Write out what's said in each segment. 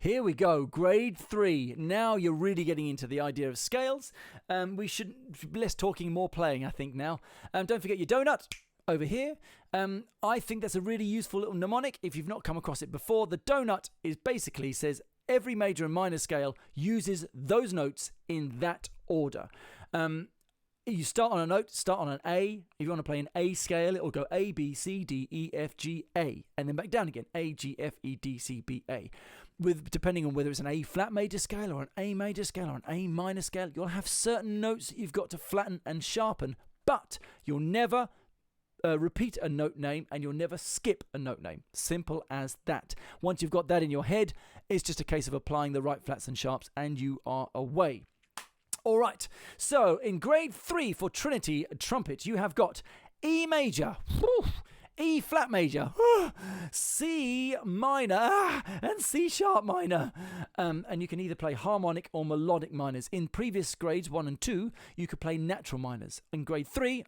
Here we go, grade 3. Now you're really getting into the idea of scales. We should less talking, more playing, I think now. Don't forget your donut over here. I think that's a really useful little mnemonic if you've not come across it before. The donut is basically says every major and minor scale uses those notes in that order. You start on a note, start on an A. If you want to play an A scale, it will go A, B, C, D, E, F, G, A. And then back down again, A, G, F, E, D, C, B, A. Depending on whether it's an A flat major scale or an A major scale or an A minor scale, you'll have certain notes that you've got to flatten and sharpen. But you'll never repeat a note name and you'll never skip a note name. Simple as that. Once you've got that in your head, it's just a case of applying the right flats and sharps and you are away. All right, so in grade 3 for Trinity trumpet, you have got E major, E flat major, C minor, and C sharp minor. And you can either play harmonic or melodic minors. In previous grades 1 and 2, you could play natural minors. In grade 3,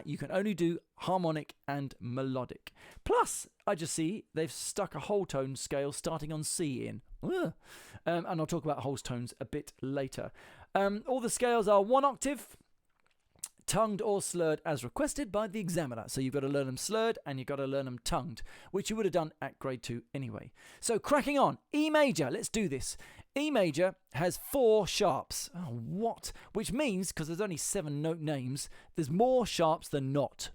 you can only do harmonic and melodic. Plus, I just see they've stuck a whole tone scale starting on C in. And I'll talk about whole tones a bit later. All the scales are 1 octave, tongued or slurred as requested by the examiner. So you've got to learn them slurred and you've got to learn them tongued, which you would have done at grade 2 anyway. So cracking on, E major, let's do this. E major has 4 sharps. Oh, what? Which means, because there's only 7 note names, there's more sharps than not.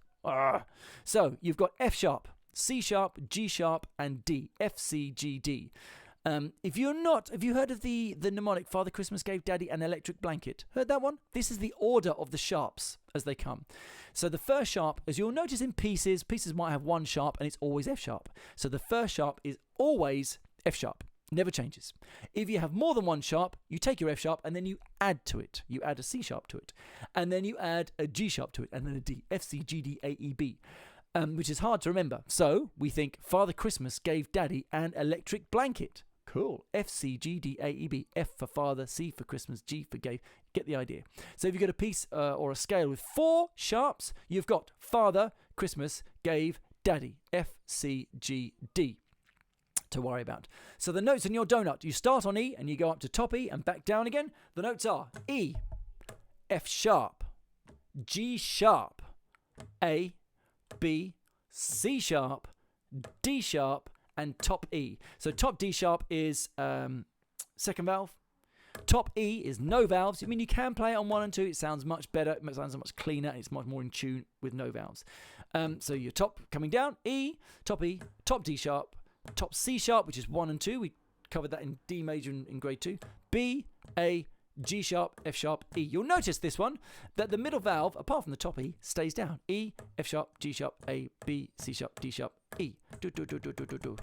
So you've got F sharp, C sharp, G sharp, and D. F, C, G, D. If you heard of the mnemonic Father Christmas gave Daddy an electric blanket? Heard that one? This is the order of the sharps as they come. So the first sharp, as you'll notice in pieces might have 1 sharp and it's always F sharp. So the first sharp is always F sharp. Never changes. If you have more than 1 sharp, you take your F sharp and then you add to it. You add a C sharp to it. And then you add a G sharp to it. And then a D. F, C, G, D, A, E, B. Which is hard to remember. So we think Father Christmas gave Daddy an electric blanket. Cool. F, C, G, D, A, E, B. F for father, C for Christmas, G for gave. Get the idea. So if you've got a piece or a scale with 4 sharps, you've got Father Christmas gave Daddy. F, C, G, D. To worry about. So the notes in your donut, you start on E and you go up to top E and back down again. The notes are E, F sharp, G sharp, A, B, C sharp, D sharp, and top E. So top D sharp is second valve. Top E is no valves. I mean, you can play it on 1 and 2. It sounds much better. It sounds much cleaner. It's much more in tune with no valves. So your top coming down, E, top D sharp, top C sharp, which is 1 and 2. We covered that in D major in grade 2. B, A, G sharp, F sharp, E. You'll notice this one, that the middle valve, apart from the top E, stays down. E, F sharp, G sharp, A, B, C sharp, D sharp, E. Do. So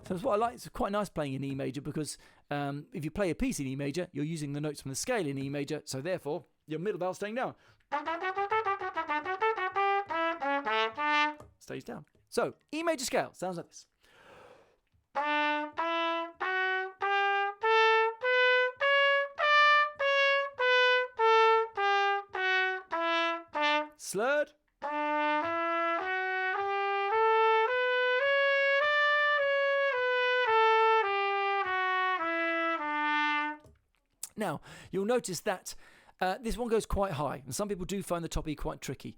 that's what I like. It's quite nice playing in E major because if you play a piece in E major, you're using the notes from the scale in E major, so therefore your middle valve staying down. Stays down. So E major scale sounds like this. Slurred. Now, you'll notice that this one goes quite high, and some people do find the top E quite tricky.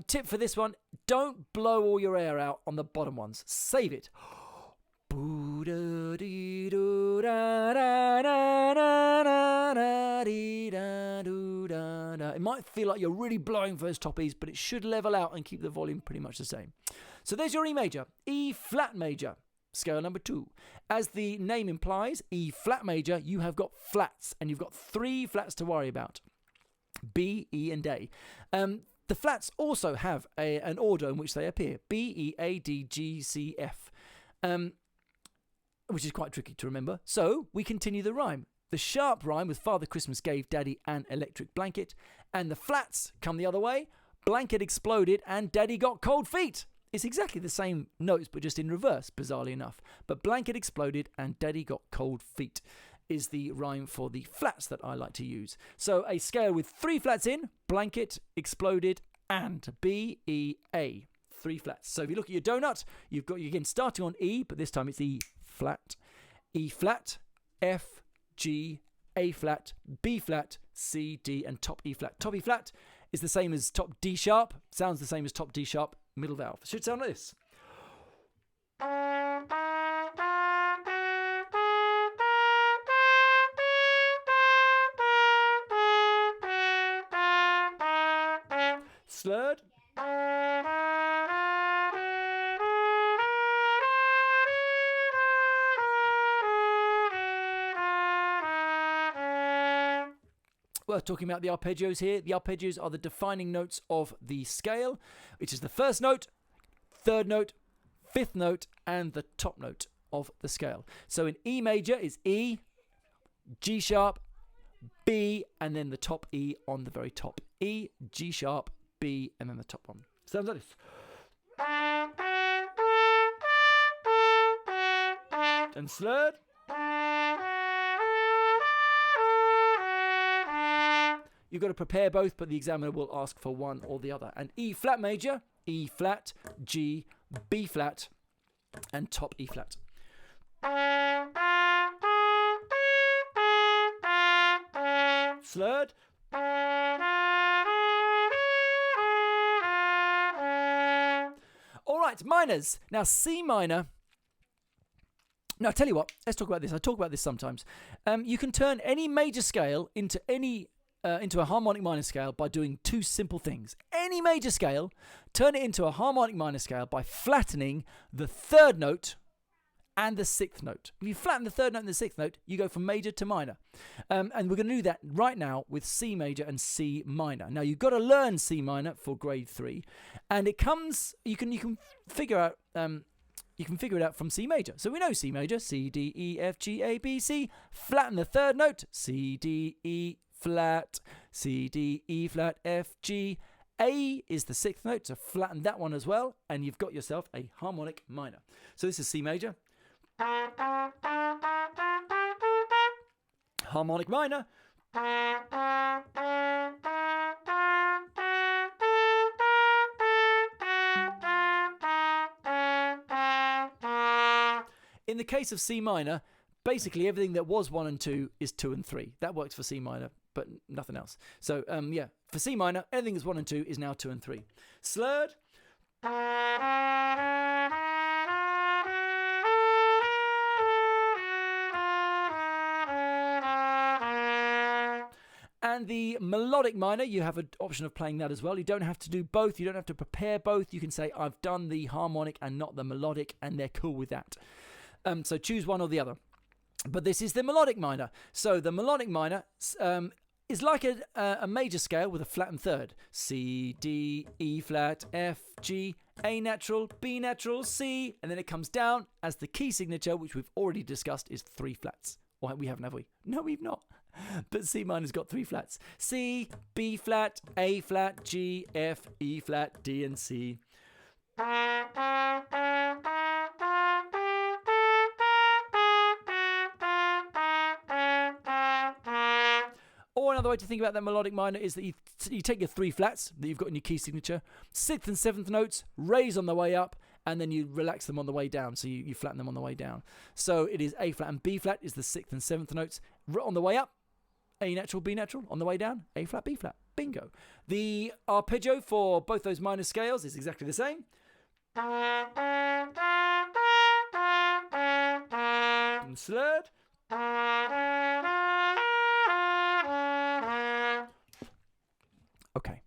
Tip for this one, don't blow all your air out on the bottom ones. Save it. It might feel like you're really blowing for those top E's, but it should level out and keep the volume pretty much the same. So there's your E major. E flat major, scale number 2. As the name implies, E flat major, you have got flats, and you've got 3 flats to worry about. B, E, and A. The flats also have an order in which they appear. B, E, A, D, G, C, F. Which is quite tricky to remember. So we continue the rhyme. The sharp rhyme with Father Christmas gave Daddy an electric blanket, and the flats come the other way. Blanket exploded and Daddy got cold feet. It's exactly the same notes, but just in reverse, bizarrely enough. But blanket exploded and Daddy got cold feet is the rhyme for the flats that I like to use. So a scale with 3 flats in, blanket exploded and B, E, A. 3 flats. So if you look at your donut, you've got, again, starting on E, but this time it's E flat, E flat, F, G, A flat, B flat, C, D, and top E flat. Top E flat is the same as top D sharp. Sounds the same as top D sharp, middle valve. It should sound like this. Slurred. We're talking about the arpeggios here. The arpeggios are the defining notes of the scale, which is the first note, third note, fifth note, and the top note of the scale. So in E major is E, G sharp, B, and then the top E on the very top. E, G sharp, B, and then the top one. Sounds like this. And slurred. You've got to prepare both, but the examiner will ask for one or the other. And E flat major, E flat, G, B flat, and top E flat. Slurred. All right, minors. Now C minor. Now, I'll tell you what, let's talk about this. I talk about this sometimes. You can turn any major scale into a harmonic minor scale by doing two simple things. Any major scale, turn it into a harmonic minor scale by flattening the third note and the sixth note. If you flatten the third note and the sixth note, you go from major to minor. And we're going to do that right now with C major and C minor. Now, you've got to learn C minor for grade 3, and it comes. You can figure out. You can figure it out from C major. So we know C major, C, D, E, F, G, A, B, C. Flatten the third note, C, D, E, flat, C, D, E flat, F, G. A is the sixth note, so flatten that one as well, and you've got yourself a harmonic minor. So this is C major. Harmonic minor. In the case of C minor, basically everything that was 1 and 2 is 2 and 3. That works for C minor, but nothing else. So, yeah, for C minor, everything that's 1 and 2 is now 2 and 3. Slurred. And the melodic minor, you have an option of playing that as well. You don't have to do both. You don't have to prepare both. You can say, I've done the harmonic and not the melodic, and they're cool with that. So choose one or the other. But this is the melodic minor. So the melodic minor is like a major scale with a flattened third. C, D, E flat, F, G, A natural, B natural, C. And then it comes down as the key signature, which we've already discussed, is 3 flats. Well, we haven't, have we? No, we've not. But C minor's got 3 flats. C, B flat, A flat, G, F, E flat, D, and C. Or another way to think about that melodic minor is that you take your 3 flats that you've got in your key signature, 6th and 7th notes, raise on the way up, and then you relax them on the way down. So you flatten them on the way down. So it is A flat and B flat is the 6th and 7th notes. On the way up, A natural, B natural. On the way down, A flat, B flat. Bingo. The arpeggio for both those minor scales is exactly the same. And slurred. Okay.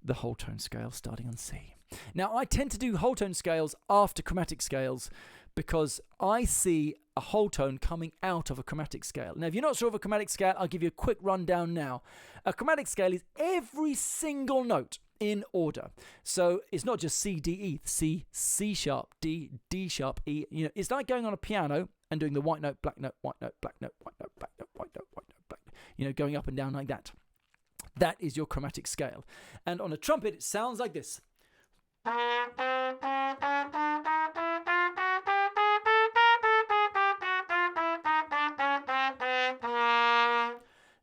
The whole tone scale starting on C. Now, I tend to do whole tone scales after chromatic scales because I see a whole tone coming out of a chromatic scale. Now, if you're not sure of a chromatic scale, I'll give you a quick rundown now. A chromatic scale is every single note in order. So it's not just C, D, E, C, C sharp, D, D sharp, E. You know, it's like going on a piano and doing the white note, black note, white note, black note, white note, black note, white note, white note, black note. You know, going up and down like that. That is your chromatic scale. And on a trumpet, it sounds like this.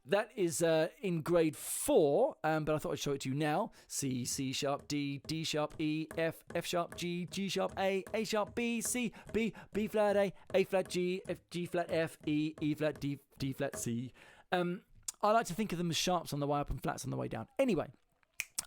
that is in grade 4, but I thought I'd show it to you now. C, C sharp, D, D sharp, E, F, F sharp, G, G sharp, A sharp, B, C, B, B flat A flat G, F, G flat F, E, E flat D, D flat C. I like to think of them as sharps on the way up and flats on the way down. Anyway,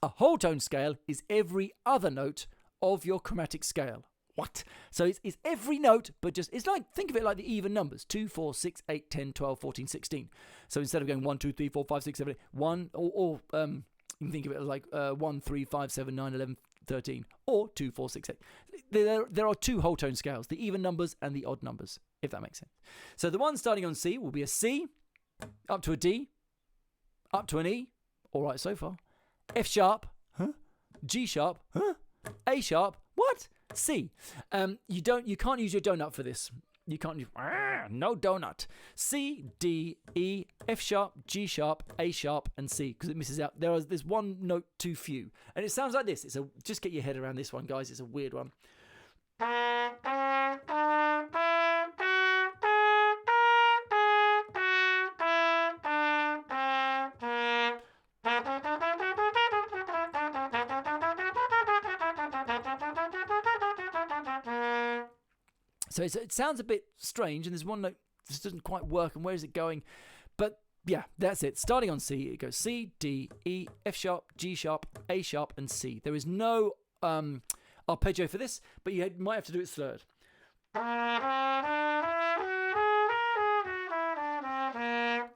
a whole tone scale is every other note of your chromatic scale. What? So it's every note, but just, it's like, think of it like the even numbers. 2, 4, 6, 8, 10, 12, 14, 16. So instead of going 1, 2, 3, 4, 5, 6, 7, 8, 1, or you can think of it like 1, 3, 5, 7, 9, 11, 13, or 2, 4, 6, 8. There are 2 whole tone scales, the even numbers and the odd numbers, if that makes sense. So the one starting on C will be a C, up to a D, up to an E, all right so far, F sharp, G sharp, A sharp, what? C. You can't use your donut for this. You can't use no donut. C, D, E, F sharp, G sharp, A sharp, and C, because it misses out. There's one note too few, and it sounds like this. Just get your head around this one, guys. It's a weird one. So it sounds a bit strange, and there's one note that just doesn't quite work, and where is it going? But yeah, that's it. Starting on C, it goes C, D, E, F sharp, G sharp, A sharp, and C. There is no arpeggio for this, but you might have to do it slurred.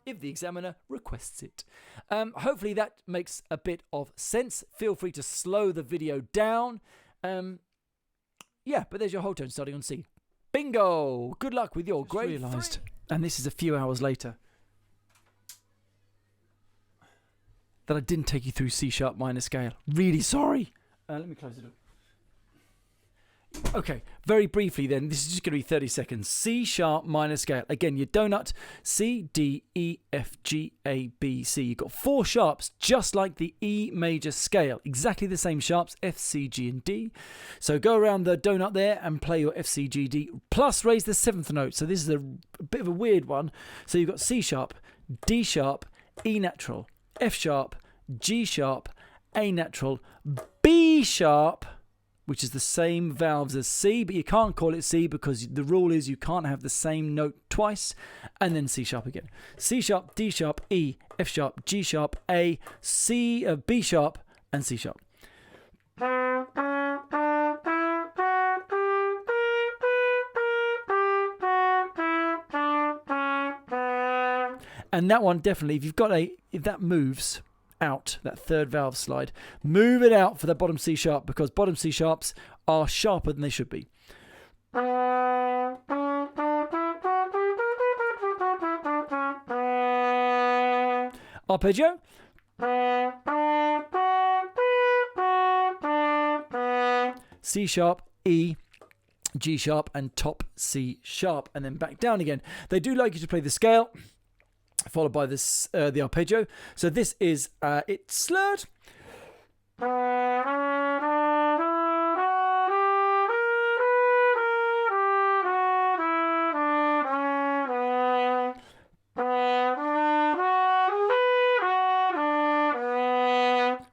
If the examiner requests it. Hopefully that makes a bit of sense. Feel free to slow the video down. Yeah, but there's your whole tone starting on C. Bingo! Good luck with your grade 3. And this is a few hours later, that I didn't take you through C sharp minor scale. Really sorry. Let me close it up. Okay, very briefly then, this is just going to be 30 seconds. C sharp minor scale. Again, your donut, C, D, E, F, G, A, B, C. You've got 4 sharps, just like the E major scale. Exactly the same sharps, F, C, G, and D. So go around the donut there and play your F, C, G, D, plus raise the 7th note. So this is a bit of a weird one. So you've got C sharp, D sharp, E natural, F sharp, G sharp, A natural, B sharp, which is the same valves as C, but you can't call it C because the rule is you can't have the same note twice, and then C sharp again. C sharp, D sharp, E, F sharp, G sharp, A, C, B sharp, and C sharp. And that one definitely, if that moves out, that third valve slide, move it out for the bottom C sharp, because bottom C sharps are sharper than they should be. Arpeggio. C sharp, E, G sharp, and top C sharp, and then back down again. They do like you to play the scale, followed by this the arpeggio. So this is it's slurred.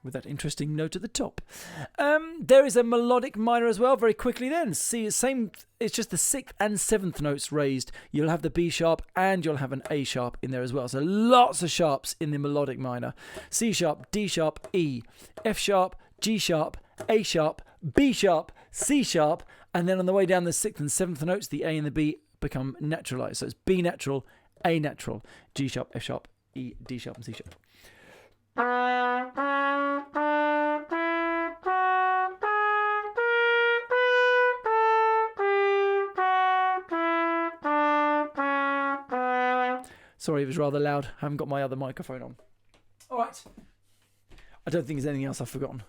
With that interesting note at the top. There is a melodic minor as well, very quickly then. See, same, it's just the 6th and 7th notes raised. You'll have the B sharp and you'll have an A sharp in there as well. So lots of sharps in the melodic minor. C sharp, D sharp, E, F sharp, G sharp, A sharp, B sharp, C sharp, and then on the way down the 6th and 7th notes, the A and the B become naturalized. So it's B natural, A natural, G sharp, F sharp, E, D sharp, and C sharp. Sorry, it was rather loud. I haven't got my other microphone on. All right. I don't think there's anything else I've forgotten.